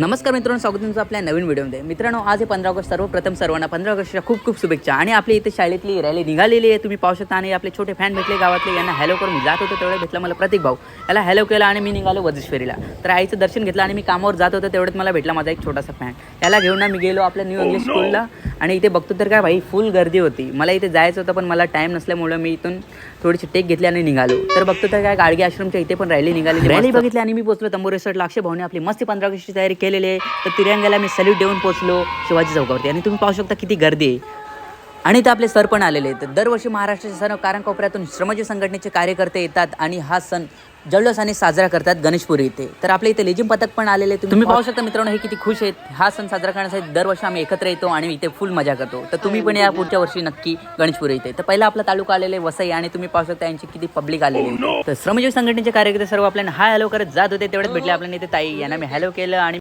नमस्कार मित्रांनो, स्वागत तुमचं आपल्या नवीन व्हिडिओमध्ये. मित्रांनो, आज आहे 15 ऑगस्ट. सर्वप्रथम सर्वांना 15 ऑगस्टच्या खूप खूप शुभेच्छा. आणि आपली इथे शाळेतली रॅली निघालेली आहे, तुम्ही पाहू शकता. आणि आपले छोटे फॅन भेटले गावातले, यांना हॅलो करून मी जात होतो तेवढे भेटला मला प्रतीक भाऊ. याला हॅलो केला आणि मी निघालो वजेश्वरीला. तर आईचं दर्शन घेतलं आणि मी कामावर जात होतो तेवढ्यात मला भेटला माझा एक छोटासा फॅन. याला घेऊन मी गेलो आपल्या न्यू इंग्लिश स्कूलला. आणि इथे बघतो तर काय भाई, फुल गर्दी होती. मला इथे जायचं होतं पण मला टाईम नसल्यामुळं मी इथून थोडीशी टेक घेतली आणि निघालो. तर बघतो तर काय, गाडगे आश्रमच्या इथे पण रॅली निघाली. रॅली बघितली आणि मी पोहोचलो तंबू रिसॉर्टला. अक्षय भाऊने आपली मस्ती 15 ऑगस्टची तयारी केलेली आहे. तर तिरंग्याला मी सल्यूट देऊन पोहोचलो शिवाजी चौकावरती. आणि तुम्ही पाहू शकता किती गर्दी आहे. आणि इथं आपले सर पण आलेले आहेत. दरवर्षी महाराष्ट्राच्या सर्व कानाकोपऱ्यातून श्रमजीवी संघटनेचे कार्यकर्ते येतात आणि हा सण जल्लोषाने साजरा करतात गणेशपुरी इथे. तर आपल्या इथे लेझिम पथक पण आलेले. तुम्ही पाहू शकता मित्रांनो, हे किती खुश आहेत. हा सण साजरा करण्यासाठी दरवर्षी आम्ही एकत्र येतो आणि इथे फुल मजा करतो. तर तुम्ही पण या पुढच्या वर्षी नक्की गणेशपुरी इथे. तर पहिला आपला तालुका आलेले वसई, आणि तुम्ही पाहू शकता यांची किती पब्लिक आलेली. तर श्रमजीवी संघटनेचे कार्यकर्ते सर्व आपल्याला हाय हॅलो करत जात होते. तेवढ्यात भेटले आपल्याला इथे ताई. यांना मी हॅलो केलं आणि